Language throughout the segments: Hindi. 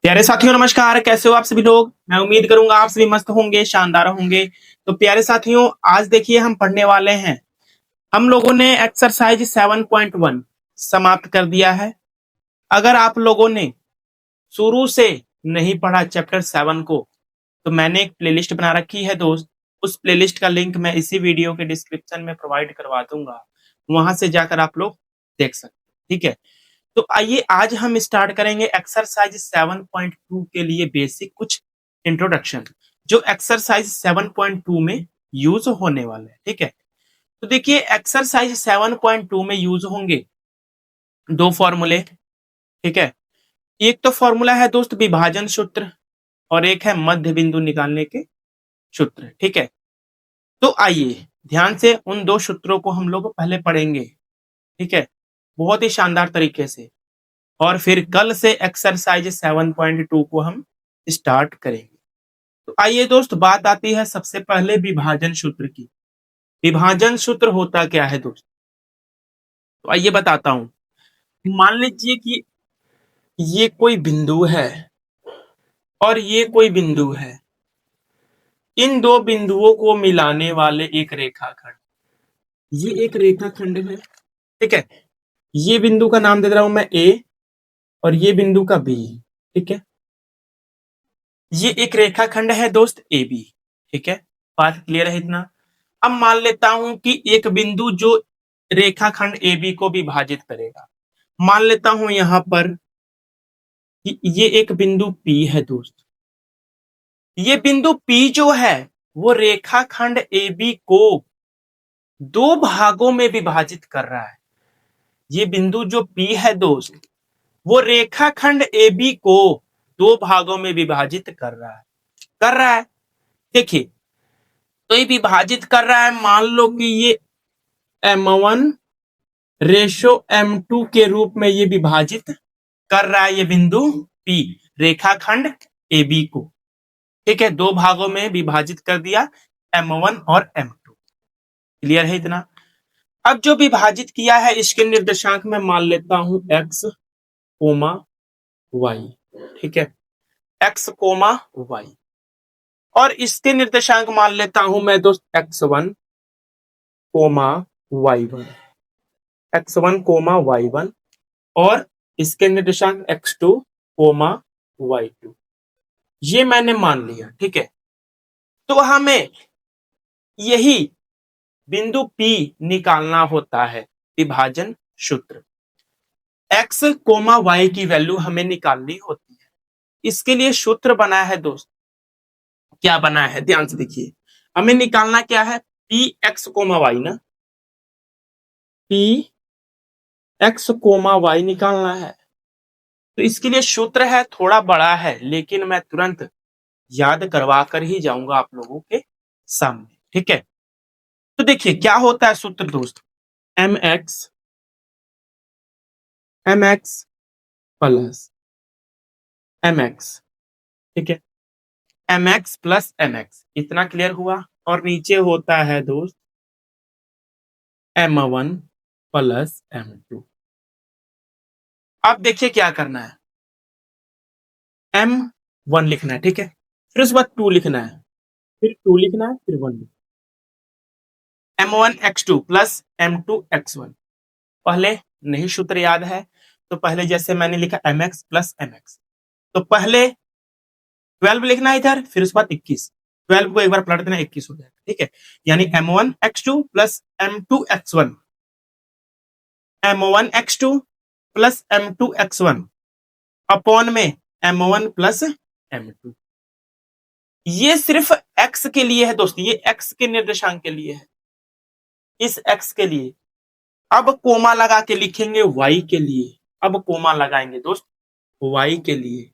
प्यारे साथियों नमस्कार, कैसे हो आप सभी लोग। मैं उम्मीद करूंगा आप सभी मस्त होंगे, शानदार होंगे। तो प्यारे साथियों, आज देखिए हम पढ़ने वाले हैं। हम लोगों ने एक्सरसाइज 7.1 समाप्त कर दिया है। अगर आप लोगों ने शुरू से नहीं पढ़ा चैप्टर 7 को, तो मैंने एक प्लेलिस्ट बना रखी है दोस्त। उस प्लेलिस्ट का लिंक मैं इसी वीडियो के डिस्क्रिप्शन में प्रोवाइड करवा दूंगा। वहां से जाकर आप लोग देख सकते हैं, ठीक है। तो आइए आज हम स्टार्ट करेंगे एक्सरसाइज 7.2 के लिए बेसिक कुछ इंट्रोडक्शन, जो एक्सरसाइज 7.2 में यूज होने वाले हैं, ठीक है। तो देखिए एक्सरसाइज 7.2 में यूज होंगे दो फॉर्मूले, ठीक है। एक तो फॉर्मूला है दोस्त विभाजन सूत्र, और एक है मध्य बिंदु निकालने के सूत्र, ठीक है। तो आइए ध्यान से उन दो सूत्रों को हम लोग पहले पढ़ेंगे, ठीक है, बहुत ही शानदार तरीके से। और फिर कल से एक्सरसाइज 7.2 को हम स्टार्ट करेंगे। तो आइए दोस्त, बात आती है सबसे पहले विभाजन सूत्र की। विभाजन सूत्र होता क्या है दोस्त? तो आइए बताता हूं। मान लीजिए कि ये कोई बिंदु है और ये कोई बिंदु है। इन दो बिंदुओं को मिलाने वाले एक रेखाखंड, ये एक रेखाखंड है, ठीक है। ये बिंदु का नाम दे रहा हूं मैं ए, और ये बिंदु का बी, ठीक है। ये एक रेखाखंड है दोस्त ए बी, ठीक है। बात क्लियर है इतना। अब मान लेता हूं कि एक बिंदु जो रेखाखंड ए बी को विभाजित करेगा, मान लेता हूं यहां पर कि ये एक बिंदु पी है दोस्त। ये बिंदु पी जो है वो रेखाखंड ए बी को दो भागों में विभाजित कर रहा है। ये बिंदु जो पी है दोस्त, वो रेखाखंड ए बी को दो भागों में विभाजित कर रहा है। देखिए, तो ये विभाजित कर रहा है। मान लो कि ये M1 रेशो M2 के रूप में ये विभाजित कर रहा है ये बिंदु P रेखाखंड AB को, ठीक है। दो भागों में विभाजित कर दिया, M1 और M2। क्लियर है इतना। अब जो विभाजित किया है इसके निर्देशांक में मान लेता हूं x, y, ठीक है, x, y। और इसके निर्देशांक मान लेता हूं मैं दोस्त x1, y1, x1, y1, और इसके निर्देशांक x2, y2। ये मैंने मान लिया, ठीक है। तो हमें यही बिंदु P निकालना होता है। विभाजन सूत्र x, y की वैल्यू हमें निकालनी होती है। इसके लिए सूत्र बना है दोस्त। क्या बना है ध्यान से देखिए। हमें निकालना क्या है, P x, y ना, P x, y निकालना है। तो इसके लिए सूत्र है, थोड़ा बड़ा है, लेकिन मैं तुरंत याद करवा कर ही जाऊंगा आप लोगों के सामने, ठीक है। तो देखिए क्या होता है सूत्र दोस्त, mx प्लस mx, ठीक है, mx प्लस mx। इतना क्लियर हुआ। और नीचे होता है दोस्त m1 प्लस m2। अब देखिए क्या करना है, m1 लिखना है, ठीक है, फिर उसके बाद 2 लिखना है, फिर 2 लिखना है, फिर 1 m1 x2 plus m2 x1। पहले नहीं सूत्र याद है, तो पहले जैसे मैंने लिखा mx प्लस mx, तो पहले 12 लिखना है इधर, फिर उसके बाद 21। 12 को एक बार पलट देना, 21 हो जाएगा, ठीक है। यानी m1 x2 plus m2 x1, m1 x2 plus m2 x1 upon में m1 प्लस m2। ये सिर्फ x के लिए है दोस्त, ये x के निर्देशांक के लिए है, इस x के लिए। अब कोमा लगा के लिखेंगे y के लिए। अब कोमा लगाएंगे दोस्त y के लिए।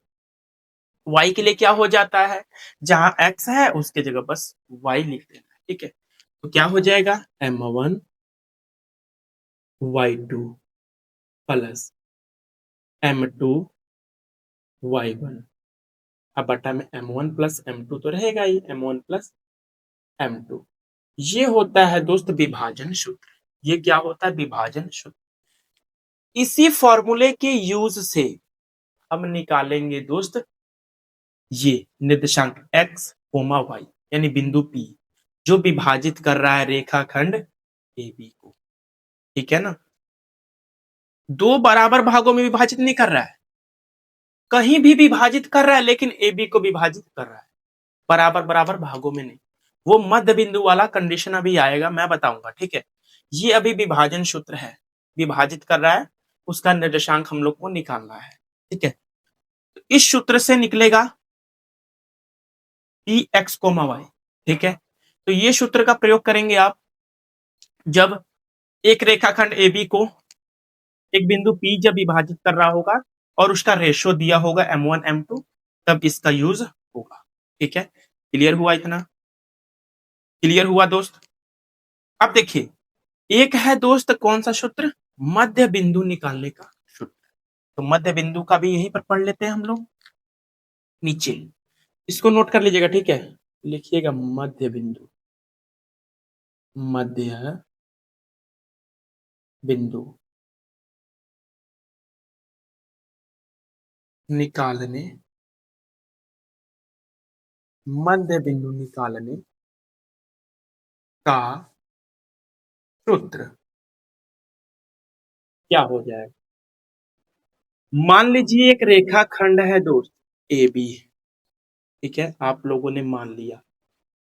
y के लिए क्या हो जाता है, जहां x है उसके जगह बस y लिख देना है, ठीक है। तो क्या हो जाएगा, m1 y2 plus m2 y1। अब बटा में m1 प्लस m2 तो रहेगा ही, m1 प्लस m2। ये होता है दोस्त विभाजन सूत्र। ये क्या होता है, विभाजन सूत्र। इसी फॉर्मूले के यूज से हम निकालेंगे दोस्त ये निर्देशांक x, y यानी बिंदु P जो विभाजित कर रहा है रेखाखंड AB को, ठीक है ना। दो बराबर भागों में विभाजित नहीं कर रहा है, कहीं भी विभाजित कर रहा है लेकिन AB को विभाजित कर रहा है, बराबर बराबर भागों में नहीं। वो मध्य बिंदु वाला कंडीशन अभी आएगा, मैं बताऊंगा, ठीक है। ये अभी विभाजन सूत्र है, विभाजित कर रहा है, उसका निर्देशांक हम लोग को निकालना है, ठीक है। तो इस सूत्र से निकलेगा पी एक्स कोमा वाई, ठीक है। तो ये सूत्र का प्रयोग करेंगे आप जब एक रेखाखंड AB को एक बिंदु P जब विभाजित कर रहा होगा और उसका रेशो दिया होगा M1 M2, तब इसका यूज होगा, ठीक है। क्लियर हुआ इतना? क्लियर हुआ दोस्त? अब देखिए, एक है दोस्त कौन सा सूत्र, मध्य बिंदु निकालने का सूत्र। तो मध्य बिंदु का भी यहीं पर पढ़ लेते हैं हम लोग, नीचे इसको नोट कर लीजिएगा, ठीक है। लिखिएगा मध्य बिंदु, मध्य बिंदु निकालने, मध्य बिंदु निकालने का सूत्र क्या हो जाएगा। मान लीजिए एक रेखाखंड है दोस्त AB, ठीक है, आप लोगों ने मान लिया,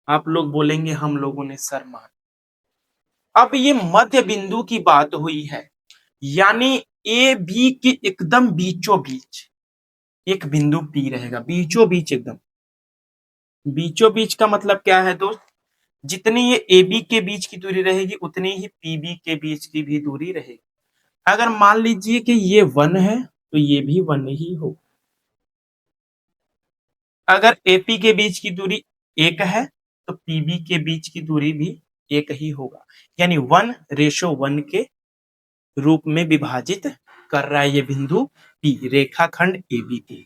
आप लोग बोलेंगे हम लोगों ने सर मान। अब ये मध्य बिंदु की बात हुई है, यानी AB के एकदम बीचों बीच एक बिंदु P रहेगा, बीचों बीच, एकदम बीचों बीच का मतलब क्या है दोस्त, जितनी ये AB के बीच की दूरी रहेगी उतनी ही PB के बीच की भी दूरी रहेगी। अगर मान लीजिए कि ये 1 है तो ये भी 1 ही हो। अगर AP के बीच की दूरी 1 है तो PB के बीच की दूरी भी 1 ही होगा, यानी 1:1 के रूप में विभाजित कर रहा है ये बिंदु P रेखाखंड AB के।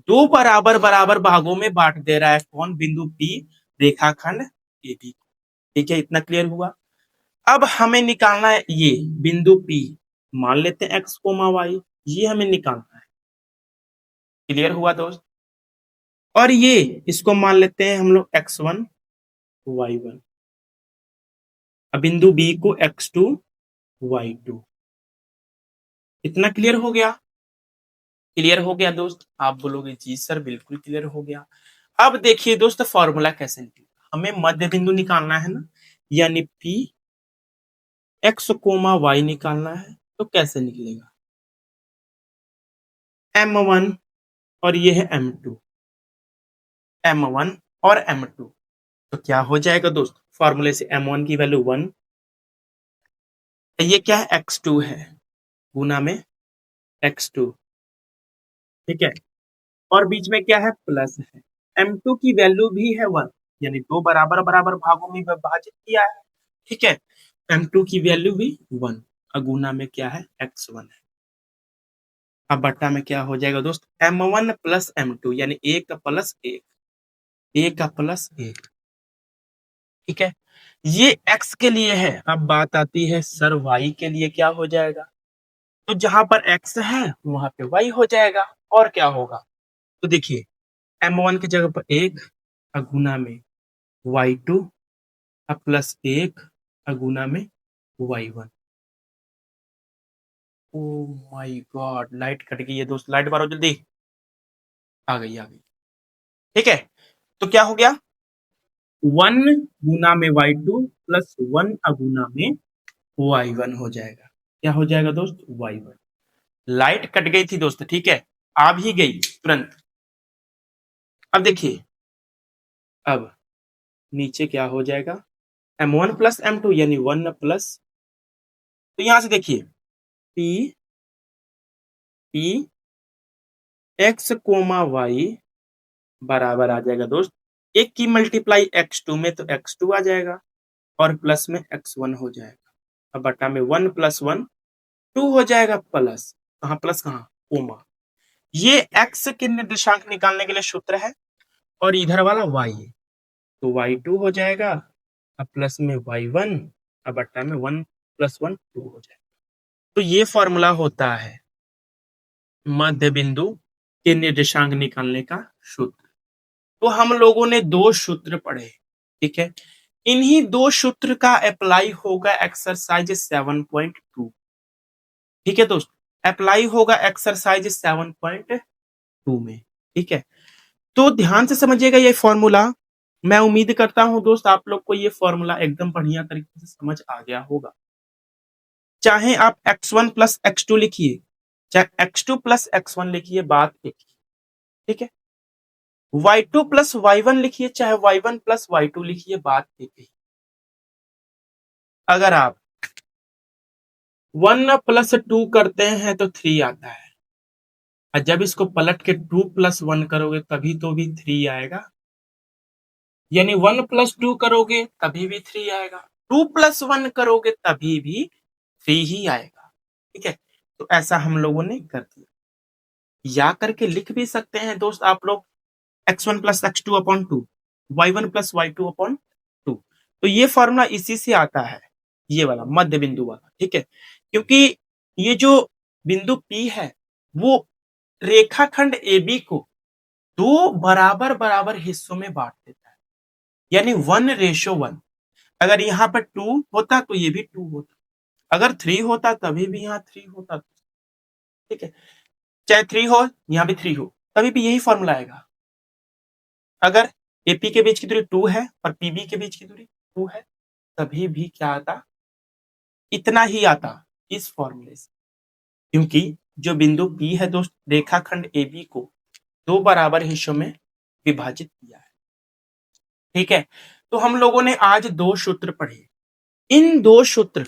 दो बराबर बराबर भागों में बांट दे रहा है कौन, बिंदु P रेखाखंड AB को, ठीक है। इतना क्लियर हुआ। अब हमें निकालना है ये बिंदु P, मान लेते हैं x, y, ये हमें निकालना है। क्लियर हुआ दोस्त? और ये इसको मान लेते हैं हम लोग x1 y1, अब बिंदु B को x2 y2। इतना क्लियर हो गया? क्लियर हो गया दोस्त? आप बोलोगे जी सर बिल्कुल क्लियर हो गया। अब देखिए दोस्त फॉर्मूला कैसे निकलेगा, हमें मध्य बिंदु निकालना है ना, यानी P x, y निकालना है। तो कैसे निकलेगा, M1 और ये है M2, M1 और M2, तो क्या हो जाएगा दोस्त, फॉर्मूले से M1 की वैल्यू 1, ये क्या है x2 है, गुना में x2, ठीक है, और बीच में क्या है प्लस है। M2 की वैल्यू भी है 1, यानी दो बराबर बराबर भागों में विभाजित किया है, ठीक है। M2 की वैल्यू भी 1 और गुना में क्या है x1 है। अब बट्टा में क्या हो जाएगा दोस्त, M1 प्लस M2 यानी 1 प्लस 1, 1 प्लस 1, ठीक है। ये x के लिए है। अब बात आती है सर y के लिए क्या हो जाएगा, तो जहां पर x है वहां पे y हो जाएगा, और क्या होगा, तो देखिए M1 की जगह पर 1 गुना में y2 प्लस 1 गुना में y1। Oh my God, light cut गई है दोस्त, लाइट मारो जल्दी। आ गई आ गई, ठीक है। तो क्या हो गया, 1 गुना में y2 प्लस 1 गुना में y1 हो जाएगा। क्या हो जाएगा दोस्त, y1। लाइट कट गई थी दोस्त, ठीक है, आ भी गई तुरंत। अब देखिए, अब नीचे क्या हो जाएगा, M1 प्लस M2 यानी 1 प्लस, तो यहां से देखिए P x, y बराबर आ जाएगा दोस्त, एक की मल्टीप्लाई x2 में तो x2 आ जाएगा और प्लस में x1 हो जाएगा। अब बटा में 1 प्लस 1 2 हो जाएगा, प्लस कहाँ, प्लस कहाँ, कोमा। ये x के निर्देशांक निकालने के लिए सूत्र है और इधर वाला y है, तो y2 हो जाएगा अब प्लस में y1, अब बट्टा में 1 प्लस 1 2 हो जाएगा। तो ये फॉर्मूला होता है मध्य बिंदु के निर्देशांक निकालने का सूत्र। तो हम लोगों ने 2 सूत्र पढ़े, ठीक है। इन्हीं 2 सूत्र का अप्लाई होगा एक्सरसाइज 7.2, ठीक है दोस्त, अप्लाई होगा एक्सरसाइज 7.2 में, ठीक है। तो ध्यान से समझिएगा ये फॉर्मूला। मैं उम्मीद करता हूं दोस्त आप लोग को ये फॉर्मूला एकदम बढ़िया तरीके से समझ आ गया होगा। चाहे आप x1 प्लस x2 लिखिए, चाहे x2 प्लस x1 लिखिए, बात एक ही, ठीक है। y2 प्लस y1 लिखिए, चाहे y1 प्लस y2 लिखिए, बात एक ही। अगर आप 1 प्लस 2 करते हैं तो 3 आता है, और जब इसको पलट के 2 प्लस 1 करोगे तभी तो भी 3 आएगा। यानी 1 प्लस 2 करोगे तभी भी 3 आएगा, 2 प्लस 1 करोगे तभी भी 3 ही आएगा, ठीक है। तो ऐसा हम लोगों ने कर दिया। या करके लिख भी सकते हैं दोस्त आप लोग x1 plus x2 upon 2, y1 plus y2 upon 2। तो ये फॉर्मूला इसी से आता है, ये वाला मध्य बिंदु वाला, ठीक है। क्योंकि ये जो बिंदु P है वो रेखाखंड AB को 2 बराबर बराबर हिस्सों में बांट देता है, यानी 1:1। अगर यहाँ पर 2 होता तो ये भी 2 होता, अगर 3 होता तभी भी यहाँ 3 होता, ठीक है। चाहे 3 हो यहाँ भी 3 हो तभी भी यही फॉर्मूला आएगा। अगर AP के बीच की दूरी 2 है और PB के बीच की दूरी 2 है तभी भी क्या आता, इतना ही आता इस फॉर्मूले से। क्योंकि जो बिंदु P है दोस्त रेखाखंड AB को 2 बराबर हिस्सों में विभाजित किया है, ठीक है। तो हम लोगों ने आज 2 सूत्र पढ़े, इन 2 सूत्र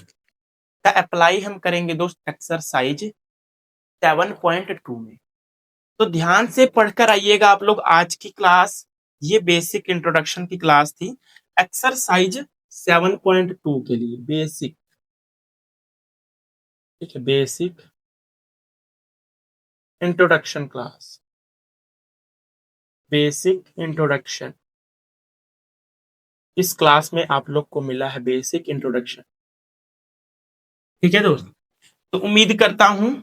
का अप्लाई हम करेंगे दोस्त एक्सरसाइज 7.2 में। तो ध्यान से पढ़कर आइएगा आप लोग। आज की क्लास ये बेसिक इंट्रोडक्शन की क्लास थी एक्सरसाइज 7.2 के लिए, बेसिक, ठीक है, basic introduction class, basic introduction. इस क्लास में आप लोग को मिला है बेसिक इंट्रोडक्शन, ठीक है दोस्त। तो उम्मीद करता हूं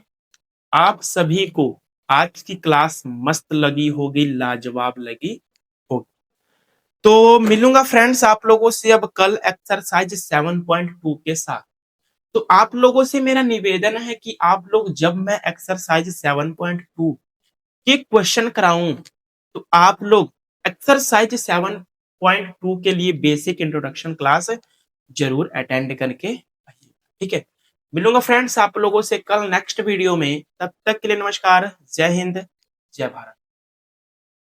आप सभी को आज की क्लास मस्त लगी होगी, लाजवाब लगी होगी। तो मिलूंगा फ्रेंड्स आप लोगों से अब कल एक्सरसाइज 7.2 के साथ। तो आप लोगों से मेरा निवेदन है कि आप लोग जब मैं एक्सरसाइज 7.2 के क्वेश्चन कराऊं तो आप लोग एक्सरसाइज 7.2 के लिए बेसिक इंट्रोडक्शन क्लास जरूर अटेंड करके आइए, ठीक है। मिलूंगा फ्रेंड्स आप लोगों से कल नेक्स्ट वीडियो में, तब तक के लिए नमस्कार, जय हिंद, जय भारत।